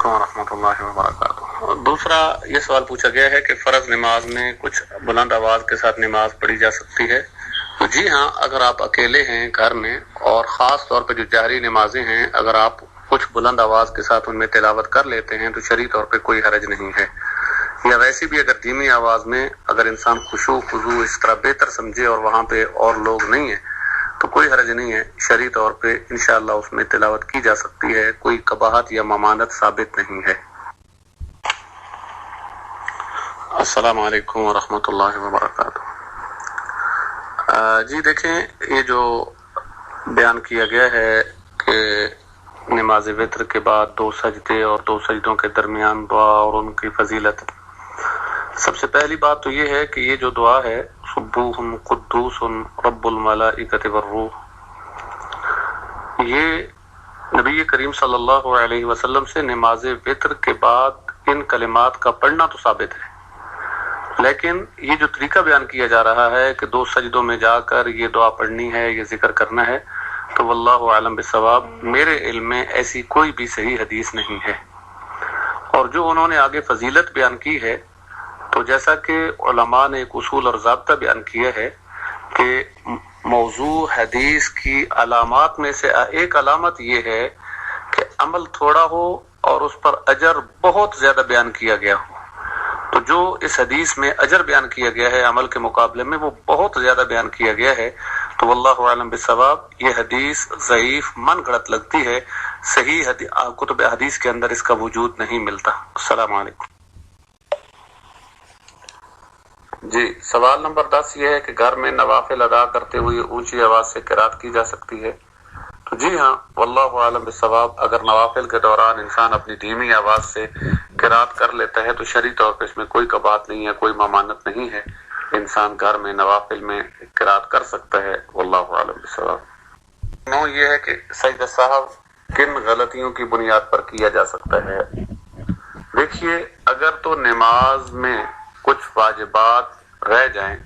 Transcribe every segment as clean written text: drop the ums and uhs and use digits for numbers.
علیکم ورحمۃ اللہ وبرکاتہ۔ دوسرا یہ سوال پوچھا گیا ہے کہ فرض نماز میں کچھ بلند آواز کے ساتھ نماز پڑھی جا سکتی ہے؟ جی ہاں، اگر آپ اکیلے ہیں گھر میں اور خاص طور پہ جو جہری نمازیں ہیں، اگر آپ کچھ بلند آواز کے ساتھ ان میں تلاوت کر لیتے ہیں تو شرعی طور پہ کوئی حرج نہیں ہے۔ یا ویسے بھی اگر دھیمی آواز میں اگر انسان خشوع خضوع اس طرح بہتر سمجھے اور وہاں پہ اور لوگ نہیں ہیں تو کوئی حرج نہیں ہے، شرعی طور پہ انشاءاللہ اس میں تلاوت کی جا سکتی ہے، کوئی قباحت یا ممانعت ثابت نہیں ہے۔ السلام علیکم ورحمۃ اللہ وبرکاتہ۔ جی دیکھیں، یہ جو بیان کیا گیا ہے کہ نماز وتر کے بعد 2 سجدے اور 2 سجدوں کے درمیان دعا اور ان کی فضیلت، سب سے پہلی بات تو یہ ہے کہ یہ جو دعا ہے سبوح قدوس رب الملائکۃ والروح، یہ نبی کریم صلی اللہ علیہ وسلم سے نماز وتر کے بعد ان کلمات کا پڑھنا تو ثابت ہے، لیکن یہ جو طریقہ بیان کیا جا رہا ہے کہ 2 سجدوں میں جا کر یہ دعا پڑھنی ہے، یہ ذکر کرنا ہے، تو واللہ عالم بالصواب میرے علم میں ایسی کوئی بھی صحیح حدیث نہیں ہے۔ اور جو انہوں نے آگے فضیلت بیان کی ہے، تو جیسا کہ علماء نے ایک اصول اور ضابطہ بیان کیا ہے کہ موضوع حدیث کی علامات میں سے ایک علامت یہ ہے کہ عمل تھوڑا ہو اور اس پر اجر بہت زیادہ بیان کیا گیا ہو۔ تو جو اس حدیث میں اجر بیان کیا گیا ہے عمل کے مقابلے میں وہ بہت زیادہ بیان کیا گیا ہے، تو واللہ عالم بالصواب یہ حدیث ضعیف من گھڑت لگتی ہے، صحیح کتب حدیث کے اندر اس کا وجود نہیں ملتا۔ السلام علیکم۔ جی، سوال نمبر 10 یہ ہے کہ گھر میں نوافل ادا کرتے ہوئے اونچی آواز سے قرات کی جا سکتی ہے؟ تو جی ہاں، واللہ عالم بالصواب اگر نوافل کے دوران انسان اپنی دھیمی آواز سے قرات کر لیتا ہے تو شرعی طور پہ اس میں کوئی قباحت نہیں ہے، کوئی ممانعت نہیں ہے، انسان گھر میں نوافل میں قرات کر سکتا ہے، واللہ عالم بالصواب۔ نو یہ ہے کہ سجدہ صاحب کن غلطیوں کی بنیاد پر کیا جا سکتا ہے؟ دیکھیے، اگر تو نماز میں کچھ واجبات رہ جائیں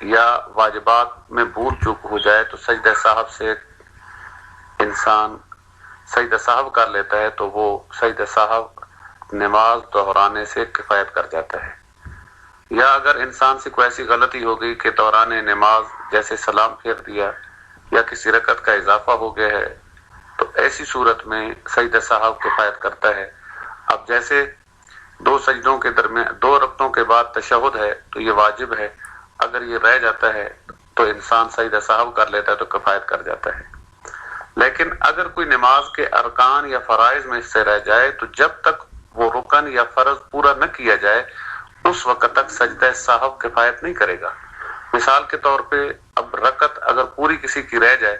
یا واجبات میں بھول چوک ہو جائے تو سجدہ صاحب سے انسان سجدہ صاحب کر لیتا ہے تو وہ سجدہ صاحب نماز دہرانے سے کفایت کر جاتا ہے۔ یا اگر انسان سے کوئی ایسی غلطی ہو گئی کہ دوران نماز جیسے سلام پھیر دیا یا کسی رکعت کا اضافہ ہو گیا ہے تو ایسی صورت میں سجدہ صاحب کفایت کرتا ہے۔ اب جیسے 2 سجدوں کے درمیان 2 رکعتوں کے بعد تشہد ہے تو یہ واجب ہے، اگر یہ رہ جاتا ہے تو انسان سجدہ صاحب کر لیتا ہے تو کفایت کر جاتا ہے۔ لیکن اگر کوئی نماز کے ارکان یا فرائض میں سے رہ جائے تو جب تک وہ رکن یا فرض پورا نہ کیا جائے اس وقت تک سجدہ صاحب کفایت نہیں کرے گا۔ مثال کے طور پہ اب رکعت اگر پوری کسی کی رہ جائے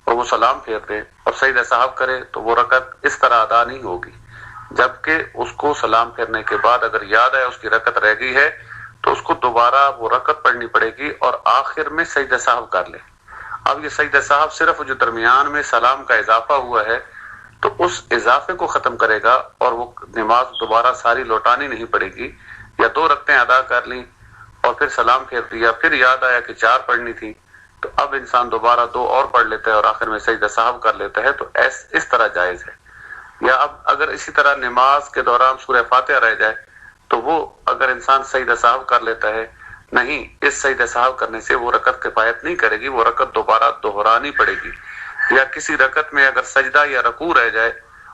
اور وہ سلام پھیر دے اور سجدہ صاحب کرے تو وہ رکعت اس طرح ادا نہیں ہوگی، جبکہ اس کو سلام پھیرنے کے بعد اگر یاد ہے اس کی رکعت رہ گئی ہے تو اس کو دوبارہ وہ رکعت پڑھنی پڑے گی اور آخر میں سجدہ صاحب کر لے۔ اب یہ سجدہ صاحب صرف جو درمیان میں سلام کا اضافہ ہوا ہے تو اس اضافے کو ختم کرے گا اور وہ نماز دوبارہ ساری لوٹانی نہیں پڑے گی، یا 2 رکعتیں ادا کر لیں اور پھر سلام پھیر دیا، پھر یاد آیا کہ 4 پڑھنی تھی تو اب انسان دوبارہ 2 اور پڑھ لیتا ہے اور آخر میں سجدہ صاحب کر لیتا ہے، تو اس طرح جائز ہے۔ یا اب اگر اسی طرح نماز کے دوران سورہ فاتحہ رہ جائے تو وہ اگر انسان سجدہ صاحب کر لیتا ہے، نہیں، اس سجدہ صاحب کرنے سے وہ رکعت کفایت نہیں کرے گی، وہ رکعت دوبارہ دہرانی پڑے گی۔ یا کسی رکعت میں اگر سجدہ یا رکوع رہ جائے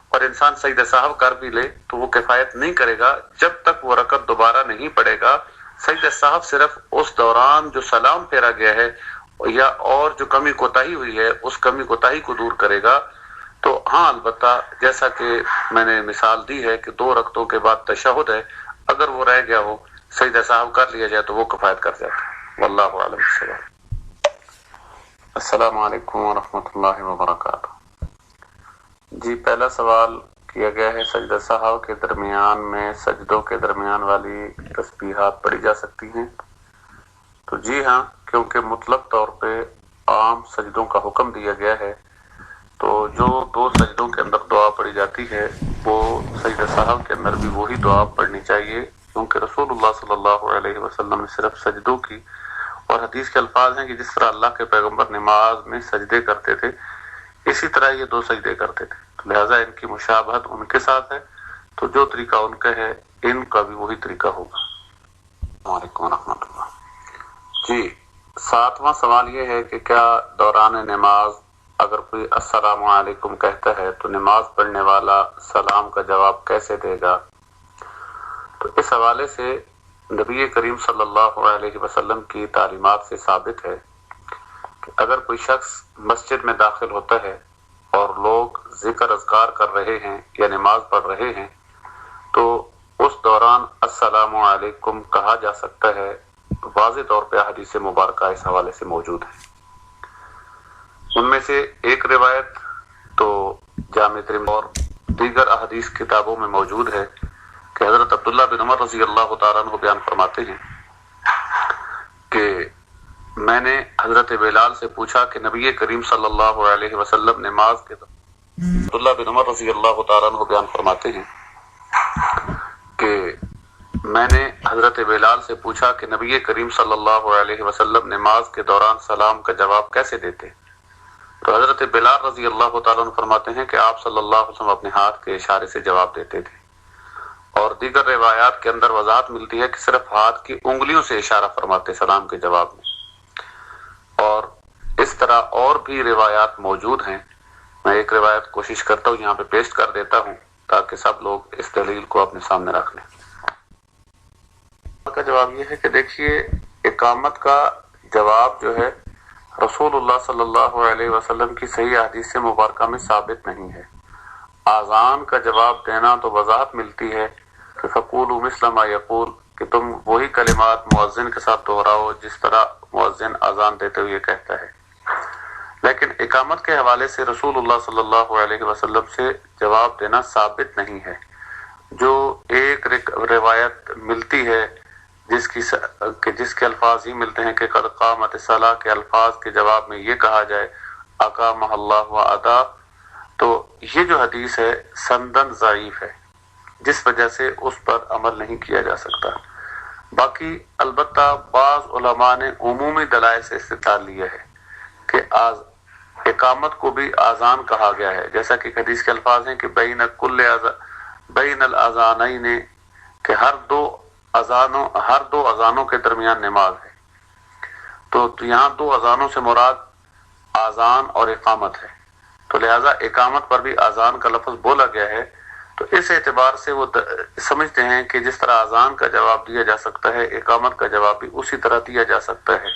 اور انسان سجدہ صاحب کر بھی لے تو وہ کفایت نہیں کرے گا جب تک وہ رکعت دوبارہ نہیں پڑے گا۔ سجدہ صاحب صرف اس دوران جو سلام پھیرا گیا ہے یا اور جو کمی کوتاہی ہوئی ہے اس کمی کوتاہی کو دور کرے گا۔ تو ہاں، البتہ جیسا کہ میں نے مثال دی ہے کہ 2 رکعتوں کے بعد تشہد ہے، اگر وہ رہ گیا ہو سجدہ صاحب کر لیا جائے تو وہ کفایت کر جاتا ہے، واللہ عالم بالصواب۔ السلام علیکم ورحمۃ اللہ وبرکاتہ۔ جی، پہلا سوال کیا گیا ہے سجدہ صاحب کے درمیان میں سجدوں کے درمیان والی تسبیحات پڑھی جا سکتی ہیں؟ تو جی ہاں، کیونکہ مطلق طور پہ عام سجدوں کا حکم دیا گیا ہے تو جو 2 سجدوں کے اندر دعا پڑھی جاتی ہے وہ سجدہ صاحب کے اندر بھی وہی دعا پڑھنی چاہیے، کیونکہ رسول اللہ صلی اللہ علیہ وسلم نے صرف سجدوں کی، اور حدیث کے الفاظ ہیں کہ جس طرح اللہ کے پیغمبر نماز میں سجدے کرتے تھے اسی طرح یہ 2 سجدے کرتے تھے، لہٰذا ان کی مشابہت ان کے ساتھ ہے تو جو طریقہ ان کا ہے ان کا بھی وہی طریقہ ہوگا۔ السلام علیکم ورحمۃ اللہ۔ جی 7واں سوال یہ ہے کہ کیا دوران نماز اگر کوئی السلام علیکم کہتا ہے تو نماز پڑھنے والا سلام کا جواب کیسے دے گا؟ تو اس حوالے سے نبی کریم صلی اللہ علیہ وسلم کی تعلیمات سے ثابت ہے کہ اگر کوئی شخص مسجد میں داخل ہوتا ہے اور لوگ ذکر اذکار کر رہے ہیں یا نماز پڑھ رہے ہیں تو اس دوران السلام علیکم کہا جا سکتا ہے۔ واضح طور پہ حدیث مبارکہ اس حوالے سے موجود ہے۔ ان میں سے ایک روایت تو جامع ترمذی اور دیگر احادیث کتابوں میں موجود ہے کہ حضرت عبداللہ بن عمر رضی اللہ تعالیٰ عنہ بیان فرماتے ہیں کہ میں نے حضرت بلال سے پوچھا کہ نبی کریم صلی اللہ علیہ وسلم نماز کے عبداللہ بن عمر رضی اللہ تعالیٰ عنہ بیان فرماتے ہیں کہ میں نے حضرت بلال سے پوچھا کہ نبی کریم صلی اللہ علیہ وسلم نماز کے دوران سلام کا جواب کیسے دیتے؟ تو حضرت بلال رضی اللہ تعالیٰ عنہ فرماتے ہیں کہ آپ صلی اللہ علیہ وسلم اپنے ہاتھ کے اشارے سے جواب دیتے تھے، اور دیگر روایات کے اندر وضاحت ملتی ہے کہ صرف ہاتھ کی انگلیوں سے اشارہ فرماتے سلام کے جواب میں، اور اس طرح اور بھی روایات موجود ہیں۔ میں ایک روایت کوشش کرتا ہوں یہاں پہ پیش کر دیتا ہوں تاکہ سب لوگ اس دلیل کو اپنے سامنے رکھ لیں۔ کا جواب یہ ہے کہ دیکھیے اقامت کا جواب جو ہے رسول اللہ صلی اللہ علیہ وسلم کی صحیح حدیث مبارکہ میں ثابت نہیں ہے۔ اذان کا جواب دینا تو وضاحت ملتی ہے کہ فقولوا مثل ما یقول، کہ تم وہی کلمات مؤذن کے ساتھ دہراؤ جس طرح مؤذن اذان دیتے ہوئے کہتا ہے، لیکن اقامت کے حوالے سے رسول اللہ صلی اللہ علیہ وسلم سے جواب دینا ثابت نہیں ہے۔ جو ایک روایت ملتی ہے جس کے الفاظ ہی ملتے ہیں کہ قد قامت الصلاۃ کے الفاظ کے جواب میں یہ کہا جائے اقامہ اللہ و ادا، تو یہ جو حدیث ہے سندن ضعیف ہے، جس وجہ سے اس پر عمل نہیں کیا جا سکتا۔ باقی البتہ بعض علماء نے عمومی دلائل سے استدلال لیا ہے کہ اقامت کو بھی اذان کہا گیا ہے، جیسا کہ حدیث کے الفاظ ہیں کہ بین الاذانین، کہ ہر دو اذانوں کے درمیان نماز ہے۔ تو یہاں دو اذانوں سے مراد اذان اور اقامت ہے، تو لہذا اقامت پر بھی اذان کا لفظ بولا گیا ہے۔ تو اس اعتبار سے وہ سمجھتے ہیں کہ جس طرح اذان کا جواب دیا جا سکتا ہے اقامت کا جواب بھی اسی طرح دیا جا سکتا ہے۔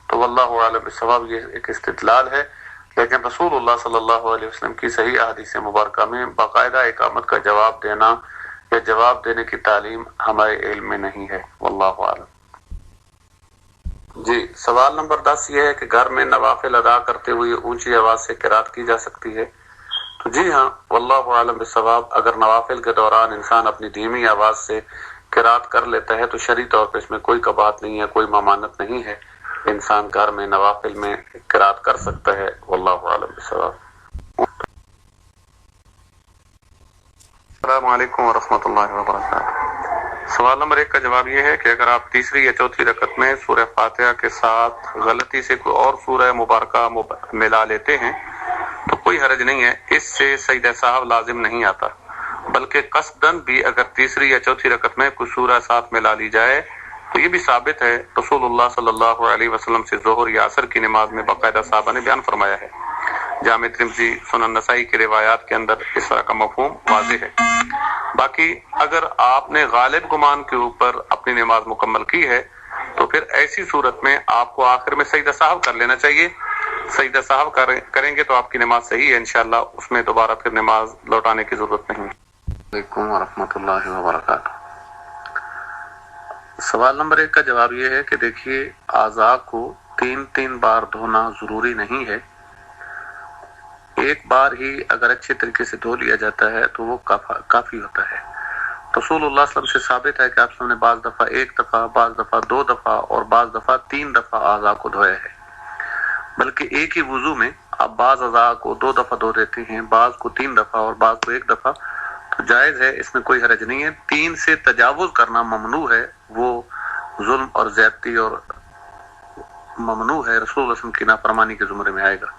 تو واللہ اعلم بالصواب، یہ ایک استدلال ہے، لیکن رسول اللہ صلی اللہ علیہ وسلم کی صحیح احادیث مبارکہ میں باقاعدہ اقامت کا جواب دینا یا جواب دینے کی تعلیم ہمارے علم میں نہیں ہے، واللہ اعلم۔ جی سوال نمبر 10 یہ ہے کہ گھر میں نوافل ادا کرتے ہوئے اونچی آواز سے قرات کی جا سکتی ہے؟ تو جی ہاں، واللہ اعلم بالصواب، اگر نوافل کے دوران انسان اپنی دھیمی آواز سے قرات کر لیتا ہے تو شرعی طور پہ اس میں کوئی قباحت نہیں ہے، کوئی ممانعت نہیں ہے، انسان گھر میں نوافل میں قرات کر سکتا ہے، واللہ اعلم بالصواب۔ السلام علیکم ورحمۃ اللہ وبرکاتہ۔ سوال نمبر 1 کا جواب یہ ہے کہ اگر آپ تیسری یا چوتھی رکعت میں سورہ فاتحہ کے ساتھ غلطی سے کوئی اور سورہ مبارکہ ملا لیتے ہیں تو کوئی حرج نہیں ہے، اس سے سجدہ سہو لازم نہیں آتا، بلکہ قصداً بھی اگر تیسری یا چوتھی رکعت میں کوئی سورہ ساتھ ملا لی جائے تو یہ بھی ثابت ہے۔ رسول اللہ صلی اللہ علیہ وسلم سے ظہر یا عصر کی نماز میں باقاعدہ صحابہ نے بیان فرمایا ہے۔ جامع ترمذی، سنن نسائی کی روایات کے اندر اس طرح کا مفہوم واضح ہے۔ باقی اگر آپ نے غالب گمان کے اوپر اپنی نماز مکمل کی ہے تو پھر ایسی صورت میں آپ کو آخر میں سجدہ سہو کر لینا چاہیے۔ سجدہ سہو کریں گے تو آپ کی نماز صحیح ہے انشاءاللہ، اس میں دوبارہ پھر نماز لوٹانے کی ضرورت نہیں۔ علیکم ورحمۃ اللہ وبرکاتہ۔ سوال نمبر 1 کا جواب یہ ہے کہ دیکھیے اعضاء کو 3 بار دھونا ضروری نہیں ہے، ایک بار ہی اگر اچھے طریقے سے دھو لیا جاتا ہے تو وہ کافی ہوتا ہے۔ رسول اللہ صلی اللہ علیہ وسلم سے ثابت ہے کہ آپ نے بعض دفعہ 1 دفعہ، بعض دفعہ 2 دفعہ اور بعض دفعہ 3 دفعہ اعضاء کو دھویا ہے، بلکہ ایک ہی وضو میں آپ بعض اعضاء کو 2 دفعہ دھو دیتے ہیں، بعض کو 3 دفعہ اور بعض کو 1 دفعہ، تو جائز ہے، اس میں کوئی حرج نہیں ہے۔ 3 سے تجاوز کرنا ممنوع ہے، وہ ظلم اور زیادتی اور ممنوع ہے، رسول اللہ صلی اللہ علیہ وسلم کی نافرمانی کے زمرے میں آئے گا۔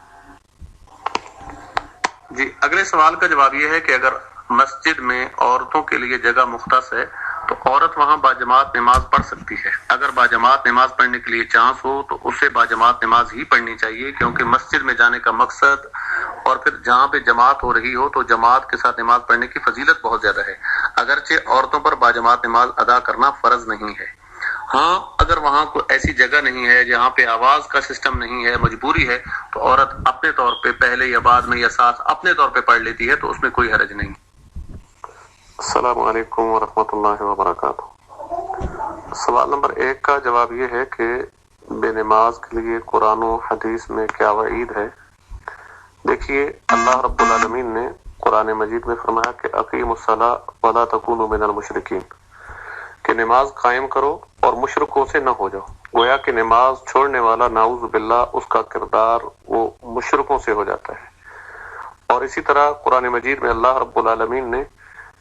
جی اگلے سوال کا جواب یہ ہے کہ اگر مسجد میں عورتوں کے لیے جگہ مختص ہے تو عورت وہاں باجماعت نماز پڑھ سکتی ہے۔ اگر باجماعت نماز پڑھنے کے لیے چانس ہو تو اسے باجماعت نماز ہی پڑھنی چاہیے، کیونکہ مسجد میں جانے کا مقصد اور پھر جہاں پہ جماعت ہو رہی ہو تو جماعت کے ساتھ نماز پڑھنے کی فضیلت بہت زیادہ ہے، اگرچہ عورتوں پر باجماعت نماز ادا کرنا فرض نہیں ہے۔ ہاں اگر وہاں کوئی ایسی جگہ نہیں ہے جہاں پہ آواز کا سسٹم نہیں ہے، مجبوری ہے، تو عورت اپنے طور پہ پہلے یا بعد میں یا ساتھ اپنے طور پہ پڑھ لیتی ہے، تو اس میں کوئی حرج نہیں۔ السلام علیکم ورحمۃ اللہ وبرکاتہ۔ سوال نمبر 1 کا جواب یہ ہے کہ بے نماز کے لیے قرآن و حدیث میں کیا وعید ہے؟ دیکھیے، اللہ رب العالمین نے قرآن مجید میں فرمایا کہ اقیموا الصلاۃ ولا تکونوا من المشرکین، کہ نماز قائم کرو اور مشرکوں سے نہ ہو جاؤ۔ گویا کہ نماز چھوڑنے والا نعوذ باللہ اس کا کردار وہ مشرکوں سے ہو جاتا ہے۔ اور اسی طرح قرآن مجید میں اللہ رب العالمین نے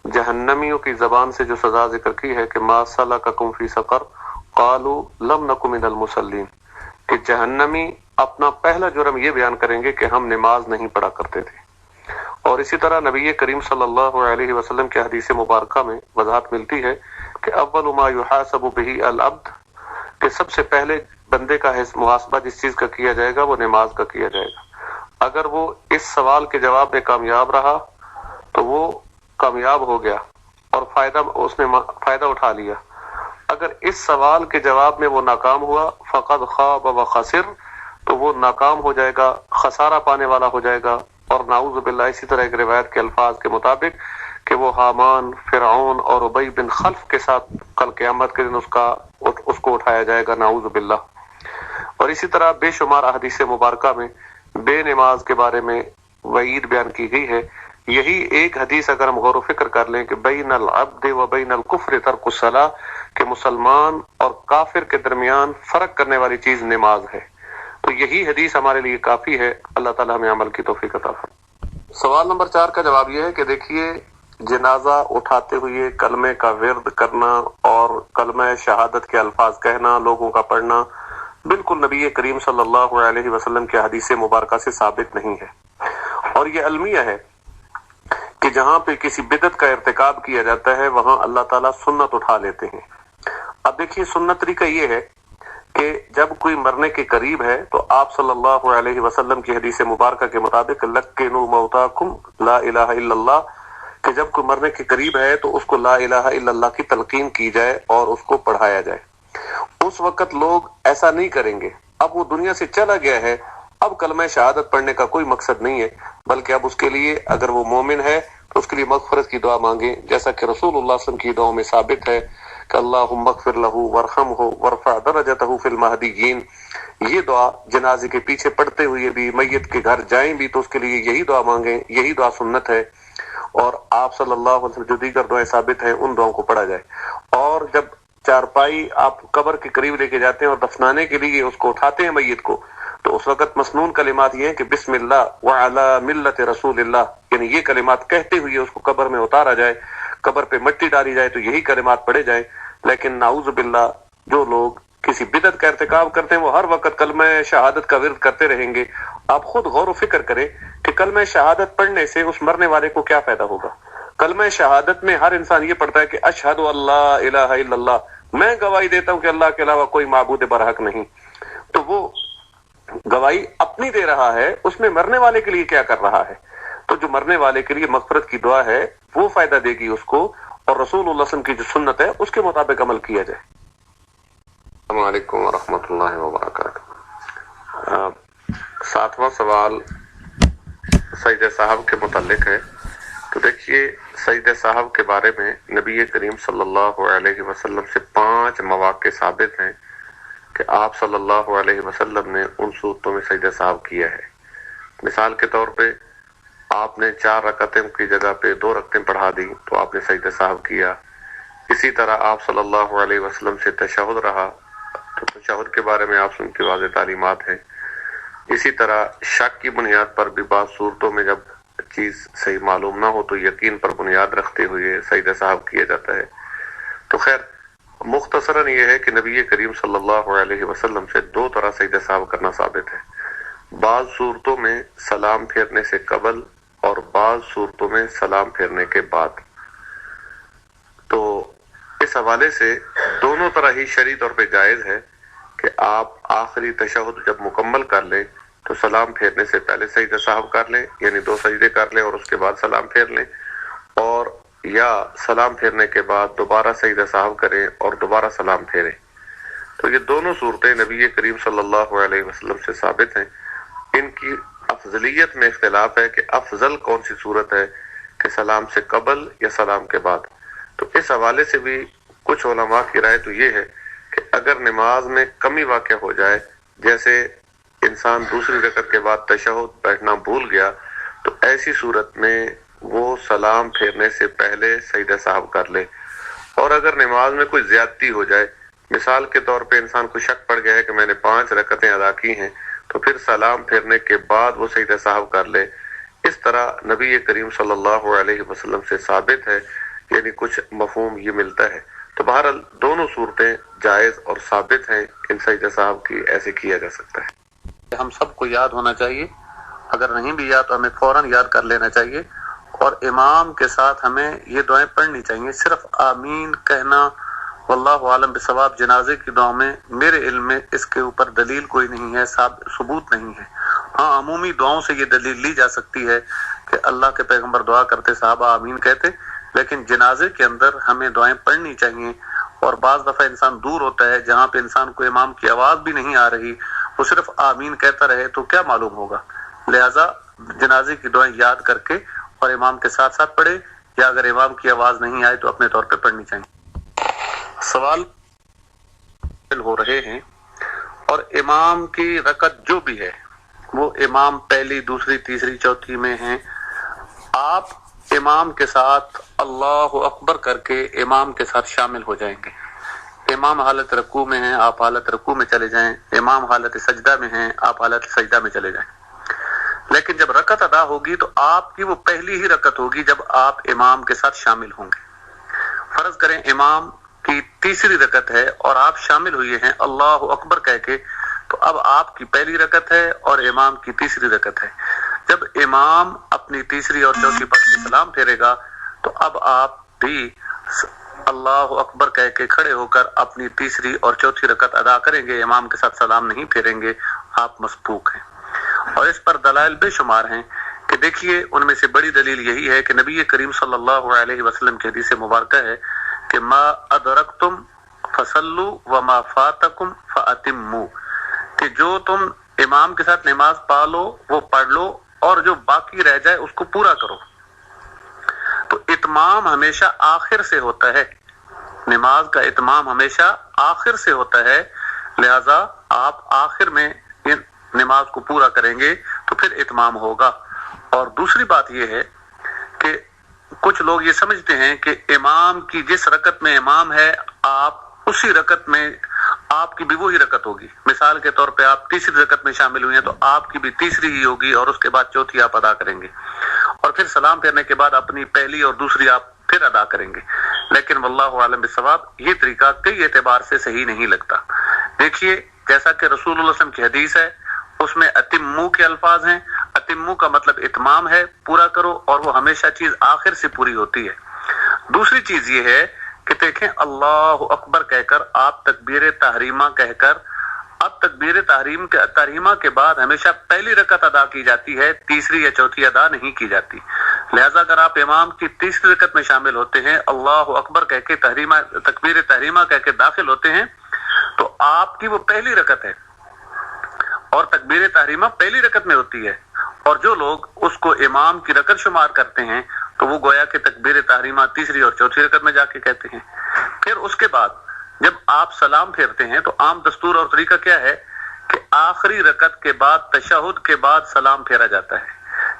جہنمیوں کی زبان سے جو سزا ذکر کی ہے کہ ما سلککم فی سقر قالوا لم نک من المصلین، کہ جہنمی اپنا پہلا جرم یہ بیان کریں گے کہ ہم نماز نہیں پڑھا کرتے تھے۔ اور اسی طرح نبی کریم صلی اللہ علیہ وسلم کے حدیث مبارکہ میں وضاحت ملتی ہے کہ اول ما یحاسب به العبد، کہ سب سے پہلے بندے کا محاسبہ جس چیز کا کیا جائے گا وہ نماز کا کیا جائے گا۔ اگر وہ اس سوال کے جواب میں کامیاب رہا تو وہ کامیاب ہو گیا اور اس نے فائدہ اٹھا لیا۔ اگر اس سوال کے جواب میں وہ ناکام ہوا فقد خاب و خسر، تو وہ ناکام ہو جائے گا، خسارہ پانے والا ہو جائے گا۔ اور نعوذ باللہ اسی طرح ایک روایت کے الفاظ کے مطابق کہ وہ حامان، فرعون اور ابی بن خلف کے ساتھ کل قیامت کے دن اس کو اٹھایا جائے گا، نعوذ باللہ۔ اور اسی طرح بے شمار احادیث مبارکہ میں بے نماز کے بارے میں وعید بیان کی گئی ہے۔ یہی ایک حدیث اگر ہم غور و فکر کر لیں کہ بین العبد و بین الکفر ترک الصلاۃ، کہ مسلمان اور کافر کے درمیان فرق کرنے والی چیز نماز ہے، تو یہی حدیث ہمارے لیے کافی ہے۔ اللہ تعالیٰ ہمیں عمل کی توفیق عطا فرمائے۔ سوال نمبر 4 کا جواب یہ ہے کہ دیکھیے، جنازہ اٹھاتے ہوئے کلمے کا ورد کرنا اور کلمہ شہادت کے الفاظ کہنا، لوگوں کا پڑھنا، بالکل نبی کریم صلی اللہ علیہ وسلم کے حدیث مبارکہ سے ثابت نہیں ہے۔ اور یہ المیہ ہے کہ جہاں پہ کسی بدعت کا ارتکاب کیا جاتا ہے وہاں اللہ تعالیٰ سنت اٹھا لیتے ہیں۔ اب دیکھیے، سنت طریقہ یہ ہے کہ جب کوئی مرنے کے قریب ہے تو آپ صلی اللہ علیہ وسلم کی حدیث مبارکہ کے مطابق لقنوا موتاکم لا الہ الا اللہ، کہ جب کوئی مرنے کے قریب ہے تو اس کو لا الہ الا اللہ کی تلقین کی جائے اور اس کو پڑھایا جائے۔ اس وقت لوگ ایسا نہیں کریں گے، اب وہ دنیا سے چلا گیا ہے، اب کلمہ شہادت پڑھنے کا کوئی مقصد نہیں ہے، بلکہ اب اس کے لیے اگر وہ مومن ہے تو اس کے لیے مغفرت کی دعا مانگیں، جیسا کہ رسول اللہ صلی اللہ علیہ وسلم کی دعاؤں میں ثابت ہے کہ اللہم اغفر لہ وارحمہ وارفع درجتہ فی المہدیین۔ یہ دعا جنازے کے پیچھے پڑھتے ہوئے بھی، میت کے گھر جائیں بھی تو اس کے لیے یہی دعا مانگیں، یہی دعا سنت ہے۔ اور آپ صلی اللہ علیہ وسلم جو دیگر دعائیں ثابت ہیں ان دعاؤں کو پڑھا جائے۔ اور جب چارپائی آپ قبر کے قریب لے کے جاتے ہیں اور دفنانے کے لیے اس کو اٹھاتے ہیں میت کو، تو اس وقت مسنون کلمات یہ ہیں کہ بسم اللہ وعلی ملت رسول اللہ، یعنی یہ کلمات کہتے ہوئے اس کو قبر میں اتارا جائے، قبر پہ مٹی ڈالی جائے تو یہی کلمات پڑھے جائیں۔ لیکن نعوذ باللہ جو لوگ کسی بدعت کا ارتکاب کرتے ہیں وہ ہر وقت کلمہ شہادت کا ورد کرتے رہیں گے۔ آپ خود غور و فکر کریں کہ کلمہ شہادت پڑھنے سے اس مرنے والے کو کیا فائدہ ہوگا۔ کلمہ شہادت میں ہر انسان یہ پڑھتا ہے کہ اشہد اللہ الہ الا اللہ، میں گواہی دیتا ہوں کہ اللہ کے علاوہ کوئی معبود برحق نہیں، تو وہ گواہی اپنی دے رہا ہے، اس میں مرنے والے کے لیے کیا کر رہا ہے؟ تو جو مرنے والے کے لیے مغفرت کی دعا ہے وہ فائدہ دے گی اس کو، اور رسول اللہ صلی اللہ علیہ وسلم کی جو سنت ہے اس کے مطابق عمل کیا جائے۔ السلام علیکم ورحمۃ اللہ وبرکاتہ۔ 7واں سوال سجدہ صاحب کے متعلق ہے۔ تو دیکھیے، سجدہ صاحب کے بارے میں نبی کریم صلی اللہ علیہ وسلم سے 5 مواقع ثابت ہیں کہ آپ صلی اللہ علیہ وسلم نے ان صورتوں میں سجدہ صاحب کیا ہے۔ مثال کے طور پہ آپ نے 4 رکعتیں کی جگہ پہ 2 رکعتیں پڑھا دی تو آپ نے سجدہ صاحب کیا۔ اسی طرح آپ صلی اللہ علیہ وسلم سے تشہد رہا تو تشہد کے بارے میں آپ کی واضح تعلیمات ہیں۔ اسی طرح شک کی بنیاد پر بھی بعض صورتوں میں جب چیز صحیح معلوم نہ ہو تو یقین پر بنیاد رکھتے ہوئے سجدہ صاحب کیا جاتا ہے۔ تو خیر مختصراً یہ ہے کہ نبی کریم صلی اللہ علیہ وسلم سے 2 طرح سجدہ صاحب کرنا ثابت ہے۔ بعض صورتوں میں سلام پھیرنے سے قبل اور بعض صورتوں میں سلام پھیرنے کے بعد۔ تو اس حوالے سے دونوں طرح ہی شرعی طور پہ جائز ہے کہ آپ آخری تشہد جب مکمل کر لیں تو سلام پھیرنے سے پہلے سجدہ سہو کر لیں، یعنی 2 سجدے کر لیں اور اس کے بعد سلام پھیر لیں، اور یا سلام پھیرنے کے بعد دوبارہ سجدہ سہو کریں اور دوبارہ سلام پھیریں۔ تو یہ دونوں صورتیں نبی کریم صلی اللہ علیہ وسلم سے ثابت ہیں۔ ان کی افضلیت میں اختلاف ہے کہ افضل کون سی صورت ہے، کہ سلام سے قبل یا سلام کے بعد۔ تو اس حوالے سے بھی کچھ علماء کی رائے تو یہ ہے کہ اگر نماز میں کمی واقع ہو جائے، جیسے انسان دوسری رکعت کے بعد تشہد بیٹھنا بھول گیا، تو ایسی صورت میں وہ سلام پھیرنے سے پہلے سجدہ سہو کر لے۔ اور اگر نماز میں کوئی زیادتی ہو جائے، مثال کے طور پہ انسان کو شک پڑ گیا ہے کہ میں نے 5 رکعتیں ادا کی ہیں، تو پھر سلام پھیرنے کے بعد وہ سجدہ سہو کر لے۔ اس طرح نبی کریم صلی اللہ علیہ وسلم سے ثابت ہے، یعنی کچھ مفہوم یہ ملتا ہے۔ تو بہرحال دونوں صورتیں جائز اور ثابت ہیں، ان سجدہ سہو کی ایسے کیا جا سکتا ہے۔ ہم سب کو یاد ہونا چاہیے، اگر نہیں بھی یاد تو ہمیں فوراً یاد کر لینا چاہیے، اور امام کے ساتھ ہمیں یہ دعائیں پڑھنی چاہیے۔ صرف آمین کہنا واللہ عالم بثواب جنازے کی دعا میں میرے علم میں اس کے اوپر دلیل کوئی نہیں ہے، ثبوت نہیں ہے۔ ہاں، عمومی دعاؤں سے یہ دلیل لی جا سکتی ہے کہ اللہ کے پیغمبر دعا کرتے، صحابہ آمین کہتے، لیکن جنازے کے اندر ہمیں دعائیں پڑھنی چاہیے۔ اور بعض دفعہ انسان دور ہوتا ہے، جہاں پہ انسان کو امام کی آواز بھی نہیں آ رہی، وہ صرف آمین کہتا رہے تو کیا معلوم ہوگا۔ لہٰذا جنازے کی دعائیں یاد کر کے اور امام کے ساتھ ساتھ پڑھے، یا اگر امام کی آواز نہیں آئے تو اپنے طور پہ پڑھنی چاہیے۔ سوال ہو رہے ہیں، اور امام کی رکعت جو بھی ہے وہ امام پہلی، دوسری، تیسری، چوتھی میں ہیں، آپ امام کے ساتھ اللہ اکبر کر کے امام کے ساتھ شامل ہو جائیں گے۔ امام حالت رکوع میں ہیں، آپ حالت رکوع میں چلے جائیں، امام حالت سجدہ میں ہیں، آپ حالت سجدہ میں چلے جائیں۔ لیکن جب رکعت ادا ہوگی تو آپ کی وہ پہلی ہی رکعت ہوگی جب آپ امام کے ساتھ شامل ہوں گے۔ فرض کریں امام کی تیسری رکعت ہے اور آپ شامل ہوئے ہیں اللہ اکبر کہہ کے، تو اب آپ کی پہلی رکعت ہے اور امام کی تیسری رکعت ہے۔ جب امام اپنی تیسری اور چوتھی پڑھ کے سلام پھیرے گا تو اب آپ بھی اللہ اکبر کہہ کے کھڑے ہو کر اپنی تیسری اور چوتھی رکعت ادا کریں گے، امام کے ساتھ سلام نہیں پھیریں گے، آپ مسبوق ہیں۔ اور اس پر دلائل بے شمار ہیں کہ دیکھیے، ان میں سے بڑی دلیل یہی ہے کہ نبی کریم صلی اللہ علیہ وسلم کی حدیث مبارکہ ہے کہ ما ادرکتم فصلوا وما فاتکم فاتموا، کہ جو تم امام کے ساتھ نماز پالو وہ پڑھ لو، اور جو باقی رہ جائے اس کو پورا کرو۔ تو اتمام ہمیشہ آخر سے ہوتا ہے، نماز کا اتمام ہمیشہ آخر سے ہوتا ہے، لہذا آپ آخر میں نماز کو پورا کریں گے تو پھر اتمام ہوگا۔ اور دوسری بات یہ ہے کہ کچھ لوگ یہ سمجھتے ہیں کہ امام کی جس رکعت میں امام ہے، آپ اسی رکعت میں آپ کی بھی وہی رکعت ہوگی۔ مثال کے طور پہ آپ تیسری رکعت میں شامل ہوئے ہیں تو آپ کی بھی تیسری ہی ہوگی، اور اس کے بعد چوتھی آپ ادا کریں گے، اور پھر سلام پھیرنے کے بعد اپنی پہلی اور دوسری آپ پھر ادا کریں گے۔ لیکن واللہ عالم بالصواب یہ طریقہ کئی اعتبار سے صحیح نہیں لگتا۔ دیکھیے، جیسا کہ رسول اللہ صلی اللہ علیہ وسلم کی حدیث ہے، اس میں اتمو کے الفاظ ہیں، اتمو کا مطلب اتمام ہے، پورا کرو، اور وہ ہمیشہ چیز آخر سے پوری ہوتی ہے۔ دوسری چیز یہ ہے کہ دیکھیں، اللہ اکبر کہہ کر آپ تکبیر تحریمہ کہہ کر، اب تکبیر تحریمہ کے بعد ہمیشہ پہلی رکعت ادا کی جاتی ہے، تیسری یا چوتھی ادا نہیں کی جاتی۔ لہذا اگر آپ امام کی تیسری رکعت میں شامل ہوتے ہیں، اللہ اکبر کہہ کے تکبیر تحریمہ کہہ کے داخل ہوتے ہیں، تو آپ کی وہ پہلی رکعت ہے، اور تکبیر تحریمہ پہلی رکعت میں ہوتی ہے، اور جو لوگ اس کو امام کی رکعت شمار کرتے ہیں تو وہ گویا کہ تکبیر تحریمہ تیسری اور چوتھی رکعت میں جا کے کہتے ہیں۔ پھر اس کے بعد جب آپ سلام پھیرتے ہیں تو عام دستور اور طریقہ کیا ہے کہ آخری رکعت کے بعد تشہد کے بعد سلام پھیرا جاتا ہے۔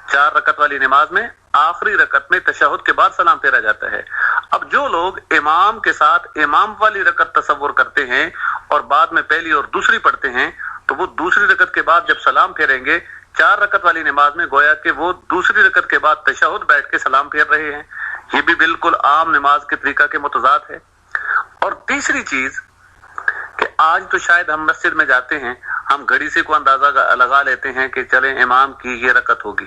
4 رکعت والی نماز میں آخری رکعت میں تشہد کے بعد سلام پھیرا جاتا ہے۔ اب جو لوگ امام کے ساتھ امام والی رکعت تصور کرتے ہیں اور بعد میں پہلی اور دوسری پڑھتے ہیں، تو وہ دوسری رکعت کے بعد جب سلام پھیریں گے 4 رکعت والی نماز میں، گویا کہ وہ دوسری رکعت کے بعد تشہد بیٹھ کے سلام پھیر رہے ہیں۔ یہ بھی بالکل عام نماز کے طریقہ کے متضاد ہے۔ اور تیسری چیز کہ آج تو شاید ہم مسجد میں جاتے ہیں، ہم گھڑی سے کو اندازہ لگا لیتے ہیں کہ چلیں امام کی یہ رکعت ہوگی۔